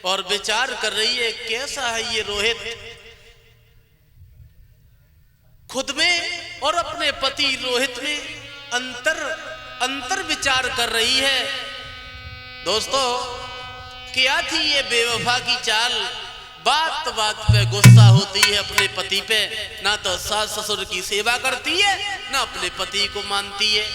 और विचार कर रही है कैसा है ये रोहित, खुद में और अपने पति रोहित में अंतर विचार कर रही है। दोस्तों, क्या थी ये बेवफा की चाल, बात बात पे गुस्सा होती है अपने पति पे, ना तो सास ससुर की सेवा करती है ना अपने पति को मानती है,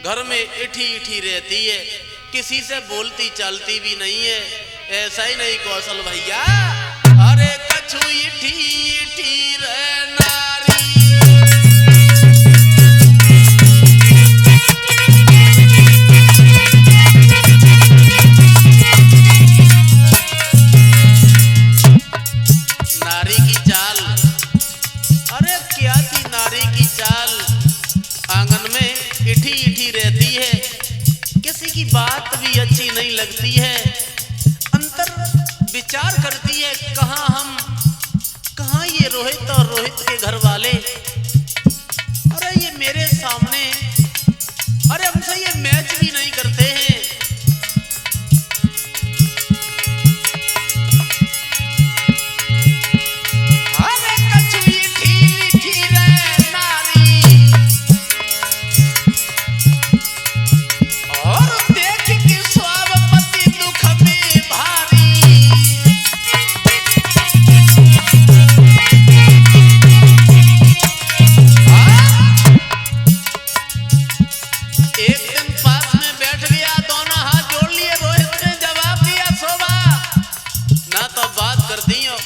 घर में इठी रहती है, किसी से बोलती चालती भी नहीं है। ऐसा ही नहीं कौशल भैया, अरे कछु इठी रे नारी। नारी की चाल, अरे क्या थी नारी की चाल, आंगन में इठी रहती है, किसी की बात भी अच्छी नहीं लगती है, अंतर विचार करती है कहाँ ये रोहित और रोहित के घर वाले, अरे ये मेरे सामने, अरे हमसे ये मैच भी नहीं करते हैं। अरे कछु इठी रे नारी, और देख के स्वावपति दुख में भारी। एक दिन पास में बैठ गया, दोनों हाथ जोड़ लिए, रोहित ने जवाब दिया, शोभा ना तो बात करती हो,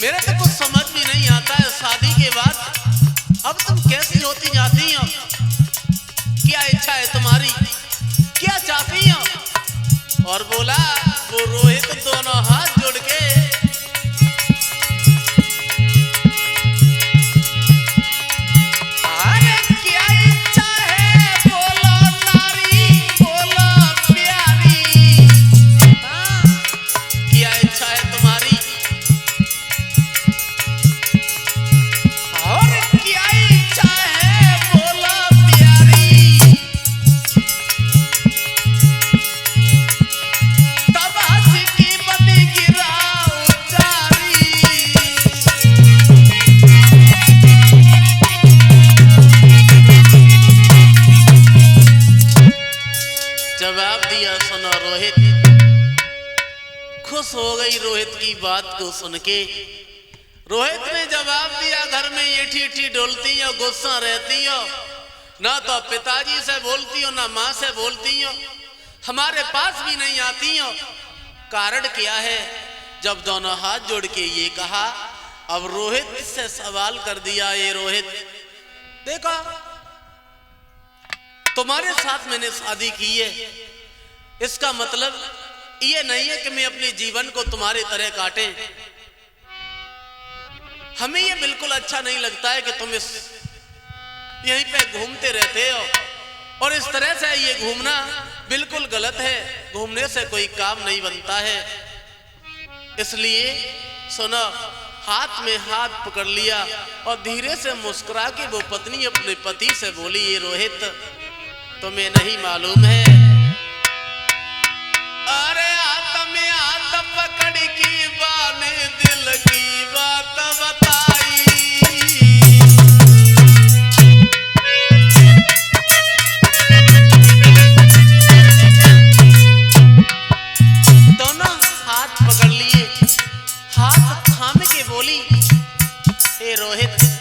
मेरे तो कुछ समझ भी नहीं आता है, शादी के बाद अब तुम कैसी होती जाती हो, क्या इच्छा है तुम्हारी, क्या चाहती हो। और बोला वो रोहित दोनों हाथ जोड़ के, अरे क्या इच्छा है बोलो नारी, बोलो प्यारी, क्या इच्छा है तुम्हारी, और क्या इच्छा है बोलो प्यारी। तब हंस की बनी गिराओ जारी। जवाब दिया सुनो रोहित, खुश हो गई रोहित की बात को सुन के। रोहित ने जवाब दिया, घर में इठी डोलती हो, गुस्सा रहती हो, ना तो पिताजी से बोलती हो ना माँ से बोलती हो, हमारे पास भी नहीं आती हो, कारण क्या है। जब दोनों हाथ जोड़ के ये कहा, अब रोहित से सवाल कर दिया, ये रोहित देखो तुम्हारे साथ मैंने शादी की है, इसका मतलब ये नहीं है कि मैं अपने जीवन को तुम्हारी तरह काटे, हमें ये बिल्कुल अच्छा नहीं लगता है कि तुम यहीं पे घूमते रहते हो, और इस तरह से ये घूमना बिल्कुल गलत है, घूमने से कोई काम नहीं बनता है। इसलिए सुनो, हाथ में हाथ पकड़ लिया और धीरे से मुस्कुरा के वो पत्नी अपने पति से बोली, ये रोहित तुम्हें नहीं मालूम है, अरे हाथ में हाथ पकड़ की बाने दिल की बात बताई। दोनों हाथ पकड़ लिए, हाथ थाम के बोली, हे रोहित,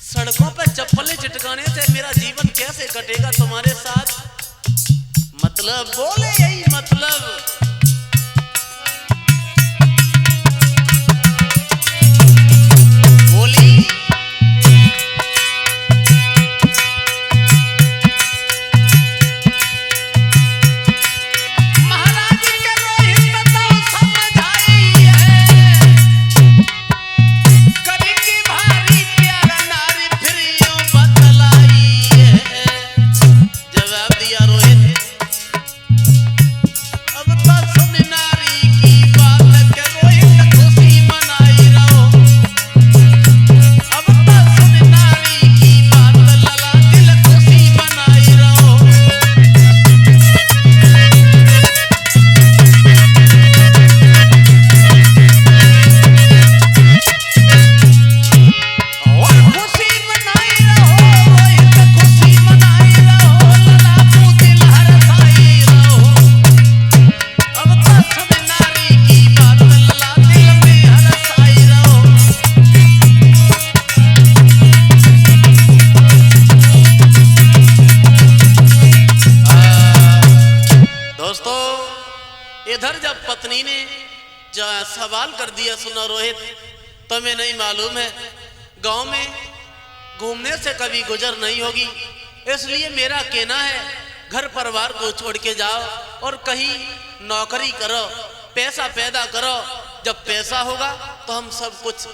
सड़कों पे चप्पलें चिटकाने से मेरा जीवन कैसे कटेगा तुम्हारे साथ, मतलब बोले यही मतलब। महाराज के रोहित तो समझाई पत्नी ने सवाल कर दिया, सुनो रोहित, तुम्हें नहीं मालूम है गांव में घूमने से कभी गुजर नहीं होगी, इसलिए मेरा कहना है घर परिवार को छोड़ के जाओ और कहीं नौकरी करो, पैसा पैदा करो। जब पैसा होगा तो हम सब कुछ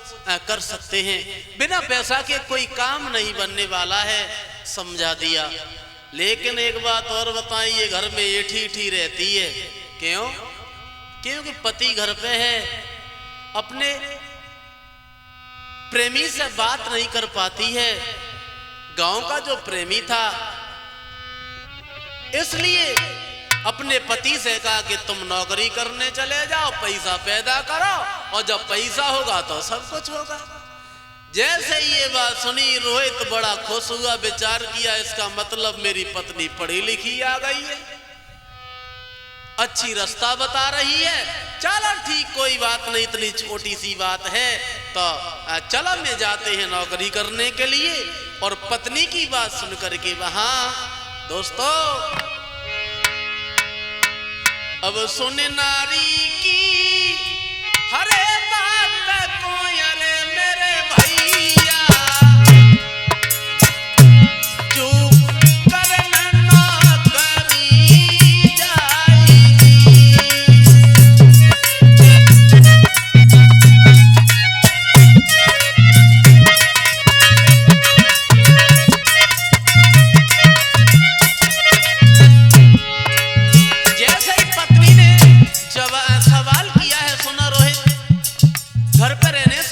कर सकते हैं, बिना पैसा के कोई काम नहीं बनने वाला है, समझा दिया। लेकिन एक बात और बताइए, घर में एठी रहती है, क्यों? क्योंकि पति घर पे है, अपने प्रेमी से बात नहीं कर पाती है। गांव का जो प्रेमी था इसलिए अपने पति से कहा कि तुम नौकरी करने चले जाओ, पैसा पैदा करो, और जब पैसा होगा तो सब कुछ होगा। जैसे ये बात सुनी रोहित बड़ा खुश हुआ, विचार किया इसका मतलब मेरी पत्नी पढ़ी लिखी आ गई है, अच्छी रास्ता बता रही है, चलो ठीक कोई बात नहीं, इतनी छोटी सी बात है तो चलो में जाते हैं नौकरी करने के लिए। और पत्नी की बात सुन करके वहां दोस्तों अब सुन नारी की हरे बात को, अरे मेरे भैया जो करना ना करी जाएगी।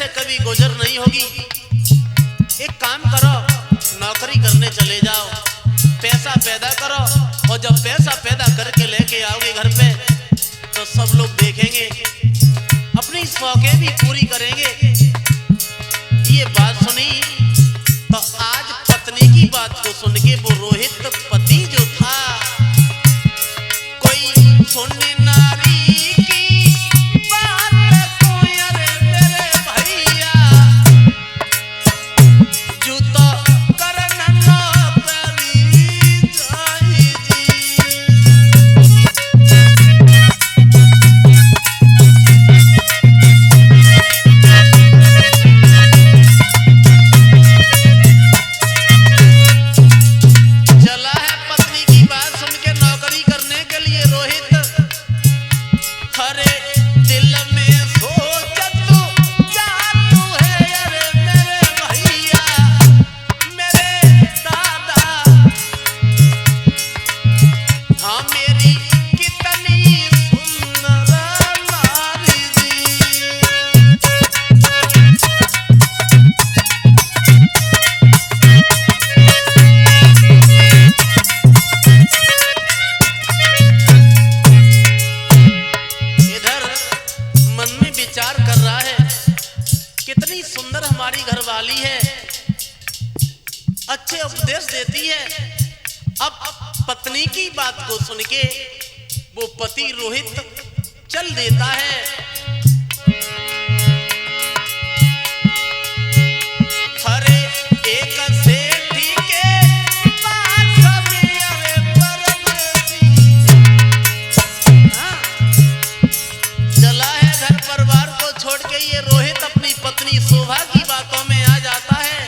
कभी गुजर नहीं होगी, एक काम करो नौकरी करने चले जाओ, पैसा पैदा करो, और जब पैसा पैदा करके लेके आओगे घर पे तो सब लोग देखेंगे, अपनी शौकें भी पूरी करेंगे। ये बात सुनी तो आज पत्नी की बात को सुन के वो रोहित पति जो था, कोई सुनने नारी अच्छे उपदेश देती है। अब पत्नी की बात को सुन के वो पति रोहित चल देता है। हरे एक सेठी के पास मेरे परदेसी, चला है घर परिवार को छोड़ के ये रोहित अपनी पत्नी शोभा की बातों में आ जाता है।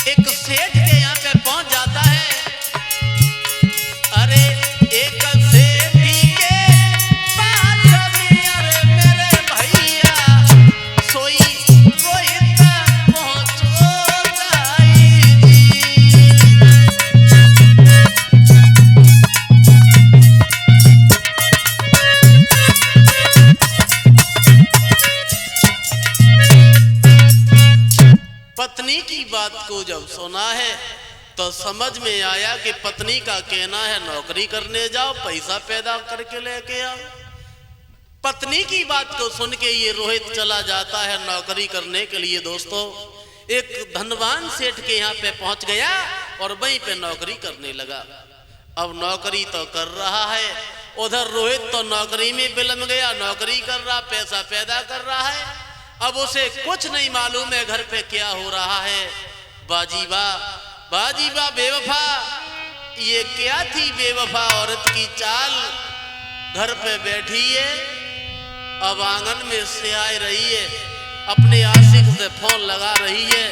एक सेठ के यहाँ पे पहुंच जाता है। अरे एक सेठी के पास अरे मेरे भैया सोई रोहित पहुंचो जाई पत्नी की बात को जब सुना है तो समझ में आया कि पत्नी का कहना है नौकरी करने जाओ, पैसा पैदा करके लेके आओ। पत्नी की बात को सुन के ये रोहित चला जाता है नौकरी करने के लिए। दोस्तों एक धनवान सेठ के यहाँ पे पहुंच गया और वहीं पे नौकरी करने लगा। अब नौकरी तो कर रहा है, उधर रोहित तो नौकरी में बिलम गया, नौकरी कर रहा, पैसा पैदा कर रहा है। अब उसे कुछ नहीं मालूम है घर पे क्या हो रहा है। बाजीबा बाजीबा बेवफा, ये क्या थी बेवफा औरत की चाल। घर पे बैठी है, अब आंगन में से आ रही है, अपने आशिक से फोन लगा रही है,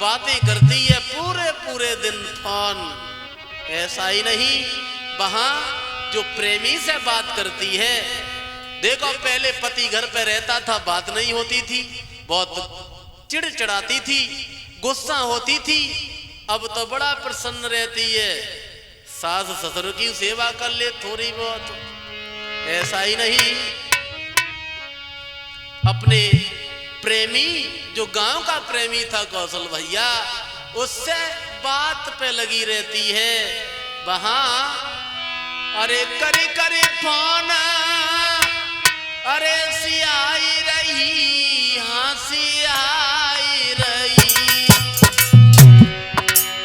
बातें करती है पूरे पूरे दिन फोन। ऐसा ही नहीं, वहां जो प्रेमी से बात करती है, देखो पहले पति घर पे रहता था, बात नहीं होती थी, बहुत चिड़चिड़ाती थी, गुस्सा होती थी, अब तो बड़ा प्रसन्न रहती है, सास ससुर की सेवा कर ले थोड़ी बहुत। ऐसा ही नहीं, अपने प्रेमी जो गांव का प्रेमी था कौशल भैया, उससे बात पे लगी रहती है, वहां अरे करे करे फोन, अरे सी आई रही, हाँ सी आई रही।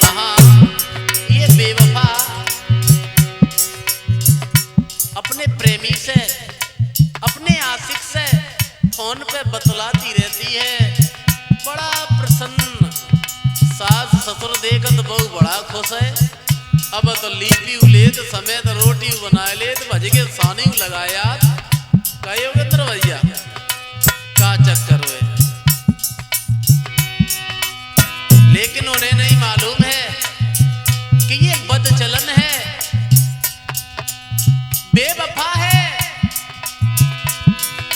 हाँ, ये बेवफा अपने प्रेमी से, अपने आशिक से फोन पे बतलाती रहती है, बड़ा प्रसन्न। सास ससुर देखत बहु बड़ा खुश है, अब तो लीपी लेत समेत रोटी बना लेत भज के सानी लगाया। कहे योगेंद्र भैया का चक्कर हुए, लेकिन उन्हें नहीं मालूम है कि ये बदचलन है, बेवफा है।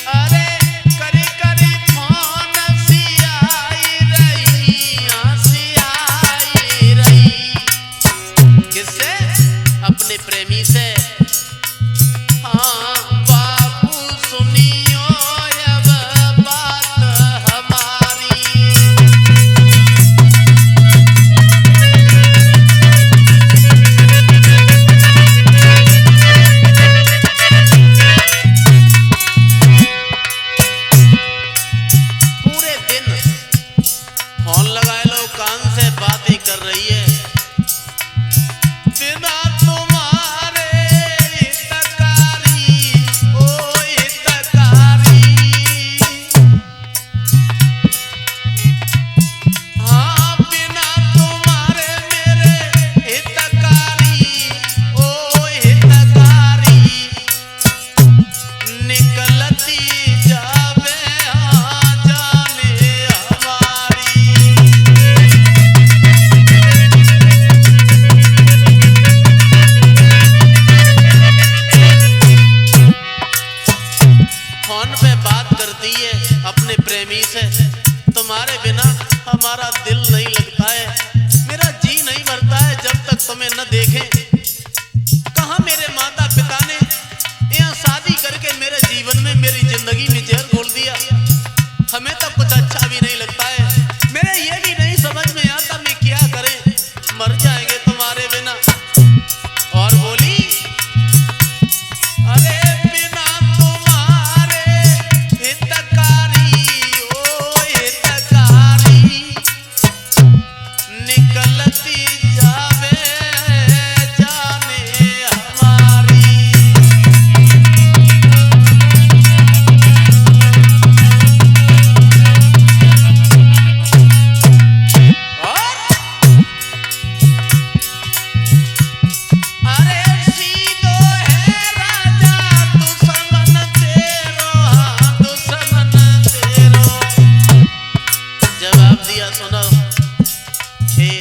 अरे करे करे फोन सी आई रही, सी आई रही, किससे? अपने प्रेमी से। हाँ बाबू सुनियो अब बात हमारी, पूरे दिन फोन लगाए लो, कान से बातें कर रही है, बिना तुम्हारे हितकारी, ओ हितकारी। हाँ बिना तुम्हारे मेरे हितकारी, ओ हितकारी, निकलती जावे हाँ जाने हमारी। फोन पे बात करती है अपने प्रेमी से, तुम्हारे बिना हमारा दिल नहीं लगता है, मेरा जी नहीं भरता है जब तक तुम्हें न देखें। कहाँ मेरे माता पिता ने यहाँ शादी करके मेरे जीवन में, मेरी जिंदगी में जहर घोल दिया, हमें तो कुछ अच्छा भी नहीं लगता है, मेरे ये भी नहीं समझ में आता मैं क्या करें, मर जाएंगे तुम्हारे बिना। और बोली अरे बिना तुम्हारे हितकारी, ओ हितकारी, निकलती जावे जाने हमारी। अरे सीधो है राजा दुश्मन तेरो, हाँ दुश्मन तेरो। जवाब दिया सुनो, हे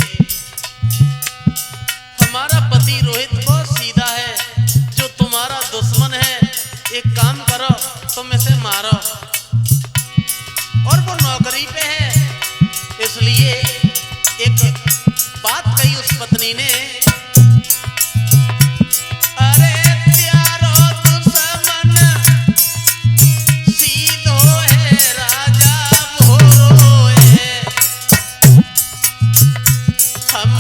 हमारा पति रोहित बहुत सीधा है, जो तुम्हारा दुश्मन है, एक काम करो तुम इसे मारो, और वो नौकरी पे है, इसलिए एक बात कही उस पत्नी ने, अरे प्यारो दुश्मन सीधो है राजा वो रोए, हम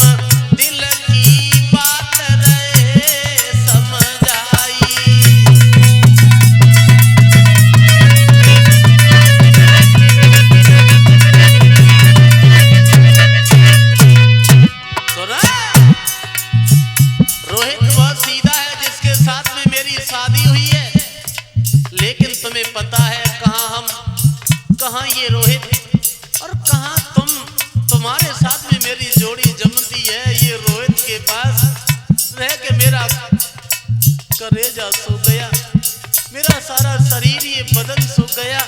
दिल की बात रहे समझाई। सुना, रोहित बहुत सीधा है जिसके साथ में मेरी शादी हुई है, लेकिन तुम्हें पता है कहाँ हम, कहाँ ये रोहित, और कहाँ तुम, तुम्हारे साथ में मेरी जोड़ी जमती है, ये रोहित के पास रह के मेरा कलेजा सो गया। शरीर ये बदन सूख गया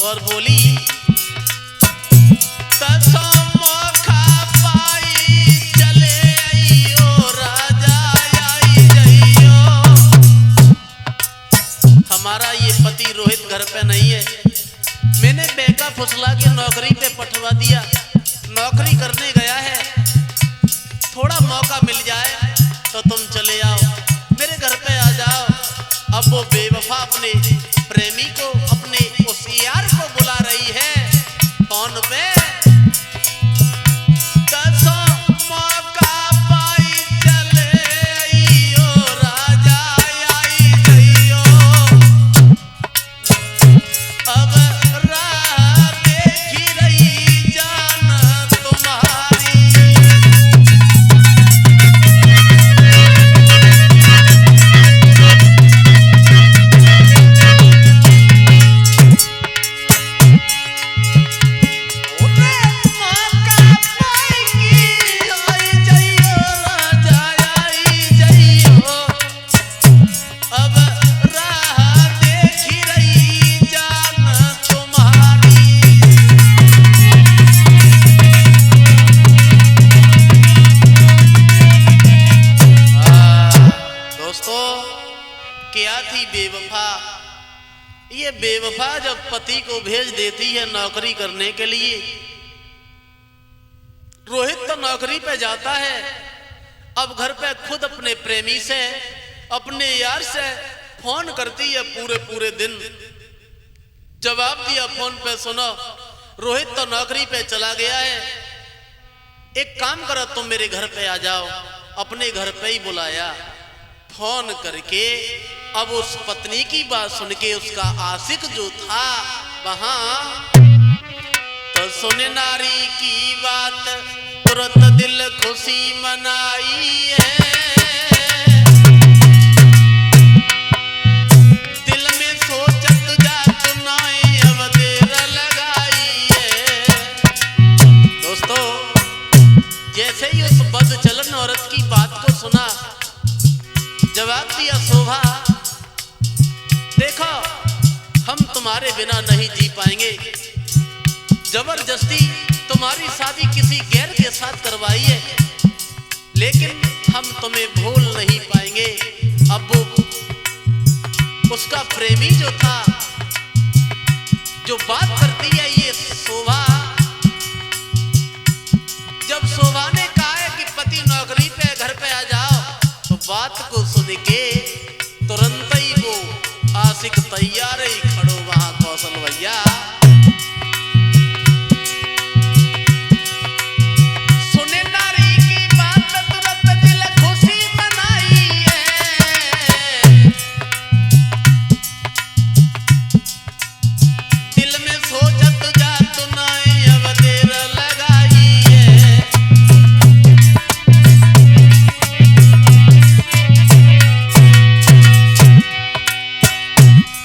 और बोली हमारा ये पति रोहित घर पे नहीं है, मैंने बेका फुसला के नौकरी पे पठवा दिया, नौकरी करने गया है, थोड़ा मौका मिल जाए तो तुम चले आओ, मेरे घर पे आ जाओ। अब वो बेवफा अपने प्रेमी को, अपने उस यार को बुला रही है फोन पे। ये बेवफा जब पति को भेज देती है नौकरी करने के लिए, रोहित तो नौकरी पे जाता है, अब घर पे खुद अपने प्रेमी से, अपने यार से फोन करती है पूरे पूरे दिन। जवाब दिया फोन पे, सुनो रोहित तो नौकरी पे चला गया है, एक काम करो तुम मेरे घर पे आ जाओ। अपने घर पे ही बुलाया फोन करके। अब उस पत्नी की बात सुन के उसका आशिक जो था वहां, तो सुने नारी की बात तुरंत दिल खुशी मनाई है, दिल में सोचत जात नाई अब देर लगाई है। दोस्तों, जैसे ही उस बदचलन औरत की बात को सुना, जवाब दिया शोभा देखो हम तुम्हारे बिना नहीं जी पाएंगे, जबरदस्ती तुम्हारी शादी किसी गैर के साथ करवाई है, लेकिन हम तुम्हें भूल नहीं पाएंगे। अब वो उसका प्रेमी जो था, जो बात करती है ये शोभा, जब शोभा ने कहा है कि पति नौकरी पे घर पे आ जाओ, तो बात को सुन के तुरंत ही वो आशिक तैयार ही खड़ो वहां कौशल भैया। सुने नारी की बात तुरंत दिल खुशी मनाई है, दिल में सोचत जात नाई अब देर लगाई है।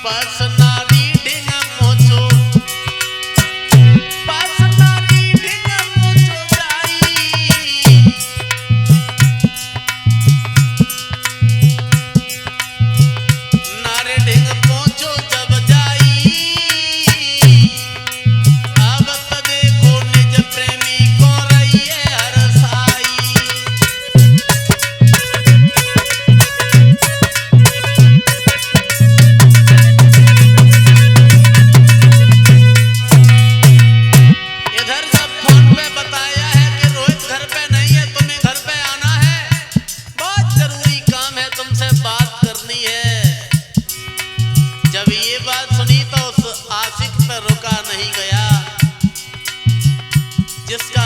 पर्सनाली ढिंग मोचो, पर्सनाली ढिंग मोचो जाई, नारे ढिंग पहुंचो जब जाई, अब तो देखो निज प्रेमी को रही है हरसाई। जिसका